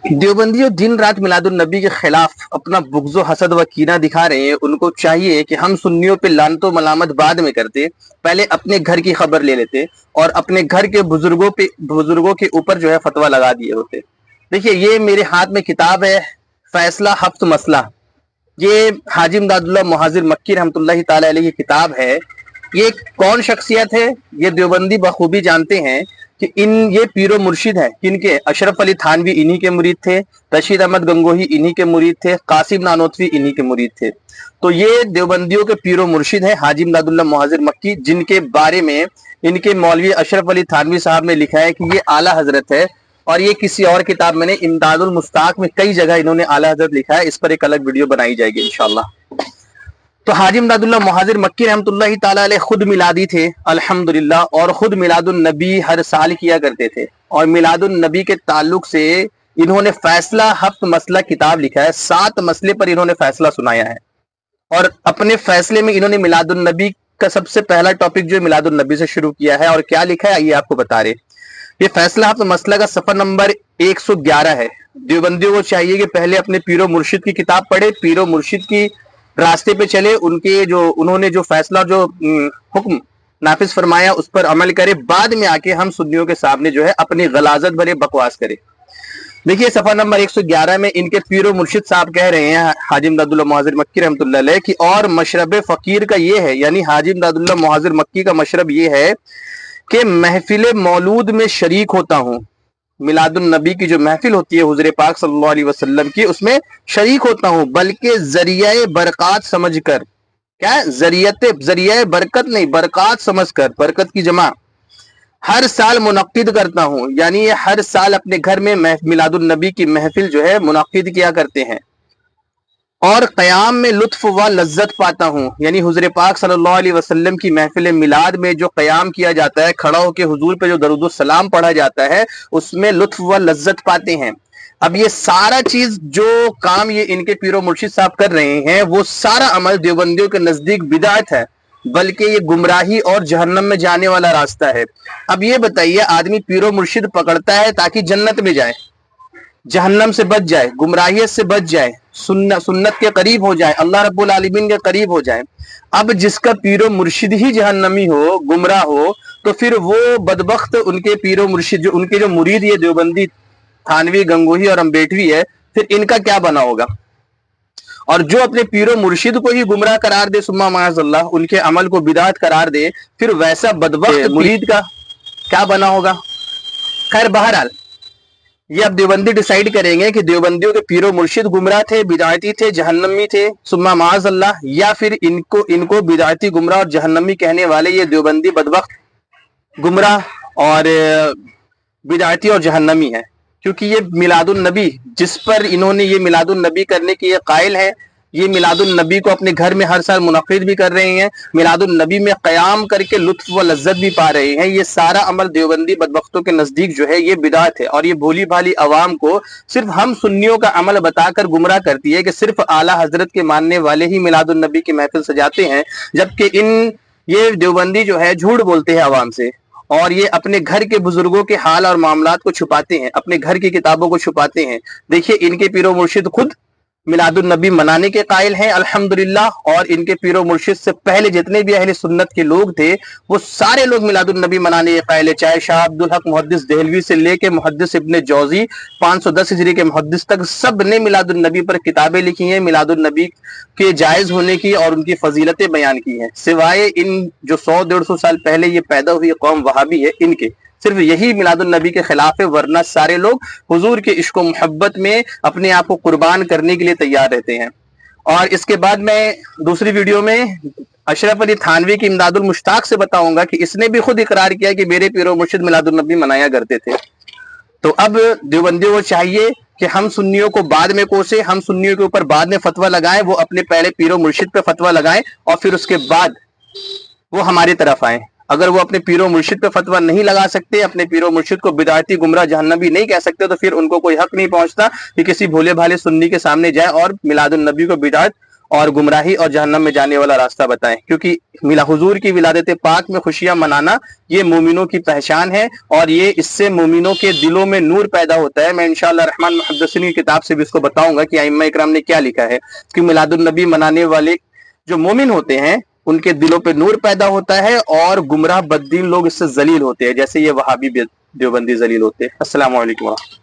دیوبندی دن رات میلاد النبی کے خلاف اپنا بغض و حسد و کینہ دکھا رہے ہیں. ان کو چاہیے کہ ہم سنیوں پہ لعنت و ملامت بعد میں کرتے، پہلے اپنے گھر کی خبر لے لیتے اور اپنے گھر کے بزرگوں کے اوپر جو ہے فتویٰ لگا دیے ہوتے. دیکھیے یہ میرے ہاتھ میں کتاب ہے فیصلہ ہفت مسئلہ. یہ حاجی امداد اللہ مہاجر مکی رحمۃ اللہ تعالی علیہ کی کتاب ہے. یہ کون شخصیت ہے؟ یہ دیوبندی بخوبی جانتے ہیں کہ یہ پیر و مرشد ہیں. کن کے؟ اشرف علی تھانوی انہی کے مرید تھے، رشید احمد گنگوہی انہی کے مرید تھے، قاسم نانوتوی انہی کے مرید تھے. تو یہ دیوبندیوں کے پیر و مرشد ہیں حاجی امداد اللہ مہاجر مکی، جن کے بارے میں ان کے مولوی اشرف علی تھانوی صاحب نے لکھا ہے کہ یہ اعلیٰ حضرت ہے. اور یہ کسی اور کتاب میں نے امداد المستاق میں کئی جگہ انہوں نے اعلیٰ حضرت لکھا ہے. اس پر ایک الگ ویڈیو بنائی جائے گی انشاءاللہ. تو حاجی امداد اللہ مہاجر مکی رحمۃ اللہ تعالی علیہ خود میلادی تھے الحمدللہ، اور خود میلاد النبی ہر سال کیا کرتے تھے. اور میلاد النبی کے تعلق سے انہوں نے فیصلہ ہفت مسئلہ کتاب لکھا ہے. 7 مسئلے پر انہوں نے فیصلہ سنایا ہے، اور اپنے فیصلے میں انہوں نے میلاد النبی کا سب سے پہلا ٹاپک جو میلاد النبی سے شروع کیا ہے. اور کیا لکھا ہے یہ آپ کو بتا رہے. یہ فیصلہ ہفت مسئلہ کا صفحہ نمبر 111 ہے. دیوبندیوں کو چاہیے کہ پہلے اپنے پیر و مرشد کی کتاب پڑھے، پیر و مرشد کی راستے پہ چلے، انہوں نے جو فیصلہ جو حکم نافذ فرمایا اس پر عمل کرے، بعد میں آ کے ہم سنیوں کے سامنے جو ہے اپنی غلاظت بھرے بکواس کرے. دیکھیے صفحہ نمبر 111 میں ان کے پیر و مرشد صاحب کہہ رہے ہیں حاجی امداد اللہ مہاجر مکی رحمۃ اللہ علیہ کی، اور مشرب فقیر کا یہ ہے، یعنی حاجی امداد اللہ مہاجر مکی کا مشرب یہ ہے کہ محفل مولود میں شریک ہوتا ہوں. میلاد النبی کی جو محفل ہوتی ہے حضور پاک صلی اللہ علیہ وسلم کی، اس میں شریک ہوتا ہوں، بلکہ ذریعہ برکات سمجھ کر. کیا ہے؟ ذریعہ برکت نہیں، برکات سمجھ کر، برکت کی جمع. ہر سال منعقد کرتا ہوں، یعنی یہ ہر سال اپنے گھر میں میلاد النبی کی محفل جو ہے منعقد کیا کرتے ہیں. اور قیام میں لطف و لذت پاتا ہوں، یعنی حضور پاک صلی اللہ علیہ وسلم کی محفل میلاد میں جو قیام کیا جاتا ہے، کھڑا ہو کے حضور پہ جو درود السلام پڑھا جاتا ہے، اس میں لطف و لذت پاتے ہیں. اب یہ سارا چیز جو کام یہ ان کے پیر و مرشد صاحب کر رہے ہیں، وہ سارا عمل دیوبندیوں کے نزدیک بدعت ہے، بلکہ یہ گمراہی اور جہنم میں جانے والا راستہ ہے. اب یہ بتائیے، آدمی پیر و مرشد پکڑتا ہے تاکہ جنت میں جائے، جہنم سے بچ جائے، گمراہیت سے بچ جائے، سنت کے قریب ہو جائے، اللہ رب العالمین کے قریب ہو جائے. اب جس کا پیر و مرشد ہی جہنمی ہو، گمراہ ہو، تو پھر وہ بدبخت ان کے پیر و مرشد، جو ان کے جو مرید یہ دیوبندی تھانوی گنگوہی اور امبیٹوی ہے، پھر ان کا کیا بنا ہوگا؟ اور جو اپنے پیر و مرشد کو ہی گمراہ قرار دے، ثم معاذ اللہ ان کے عمل کو بدعت قرار دے، پھر ویسا بدبخت مرید کا کیا بنا ہوگا؟ خیر بہرحال یہ اب دیوبندی ڈیسائیڈ کریں گے کہ دیوبندیوں کے پیر و مرشد گمراہ تھے، بدعتی تھے، جہنمی تھے ثم معاذ اللہ، یا پھر ان کو بدعتی، گمراہ اور جہنمی کہنے والے یہ دیوبندی بدبخت گمراہ اور بدعتی اور جہنمی ہے. کیونکہ یہ میلاد النبی جس پر انہوں نے یہ میلاد النبی کرنے کے یہ قائل ہے، یہ میلاد النبی کو اپنے گھر میں ہر سال منعقد بھی کر رہے ہیں، میلاد النبی میں قیام کر کے لطف و لذت بھی پا رہے ہیں. یہ سارا عمل دیوبندی بدبختوں کے نزدیک جو ہے یہ بدعت ہے، اور یہ بھولی بھالی عوام کو صرف ہم سنیوں کا عمل بتا کر گمراہ کرتی ہے کہ صرف اعلیٰ حضرت کے ماننے والے ہی میلاد النبی کی محفل سجاتے ہیں، جبکہ یہ دیوبندی جو ہے جھوٹ بولتے ہیں عوام سے، اور یہ اپنے گھر کے بزرگوں کے حال اور معاملات کو چھپاتے ہیں، اپنے گھر کی کتابوں کو چھپاتے ہیں. دیکھیے ان کے پیر و مرشد خود میلاد النبی منانے کے قائل ہیں الحمدللہ، اور ان کے پیر و مرشد سے پہلے جتنے بھی اہل سنت کے لوگ تھے وہ سارے لوگ میلاد النبی منانے کے قائل ہیں. چاہے شاہ عبدالحق محدث دہلوی سے لے کے محدث ابن جوزی 510 ہجری کے محدث تک، سب نے میلاد النبی پر کتابیں لکھی ہیں، میلاد النبی کے جائز ہونے کی اور ان کی فضیلتیں بیان کی ہیں، سوائے ان جو 100-150 سال پہلے یہ پیدا ہوئی قوم وہابی ہے، ان کے صرف یہی میلاد النبی کے خلاف ہے، ورنہ سارے لوگ حضور کے عشق و محبت میں اپنے آپ کو قربان کرنے کے لیے تیار رہتے ہیں. اور اس کے بعد میں دوسری ویڈیو میں اشرف علی تھانوی کی امداد المشتاق سے بتاؤں گا کہ اس نے بھی خود اقرار کیا کہ میرے پیر و مرشد میلاد النبی منایا کرتے تھے. تو اب دیوبندیوں کو چاہیے کہ ہم سنیوں کو بعد میں کوسے، ہم سنیوں کے اوپر بعد میں فتویٰ لگائیں، وہ اپنے پہلے پیر و مرشد پہ فتویٰ لگائیں اور پھر اس کے بعد وہ ہماری طرف آئیں. اگر وہ اپنے پیر و مرشد پہ فتویٰ نہیں لگا سکتے، اپنے پیر و مرشد کو بدعتی، گمراہ، جہنمی نہیں کہہ سکتے، تو پھر ان کو کوئی حق نہیں پہنچتا کہ کسی بھولے بھالے سنی کے سامنے جائے اور میلاد النبی کو بدعت اور گمراہی اور جہنم میں جانے والا راستہ بتائیں، کیونکہ حضور کی ولادت پاک میں خوشیاں منانا یہ مومنوں کی پہچان ہے، اور یہ اس سے مومنوں کے دلوں میں نور پیدا ہوتا ہے۔ میں انشاءاللہ الرحمن محدثین کی کتاب سے بھی اس کو بتاؤں گا کہ ائمہ اکرام نے کیا لکھا ہے کہ میلاد النبی منانے والے جو مومن ہوتے ہیں ان کے دلوں پہ نور پیدا ہوتا ہے، اور گمراہ بددین لوگ اس سے ذلیل ہوتے ہیں، جیسے یہ وہابی دیوبندی ذلیل ہوتے ہیں۔ السلام علیکم ورحمۃ اللہ۔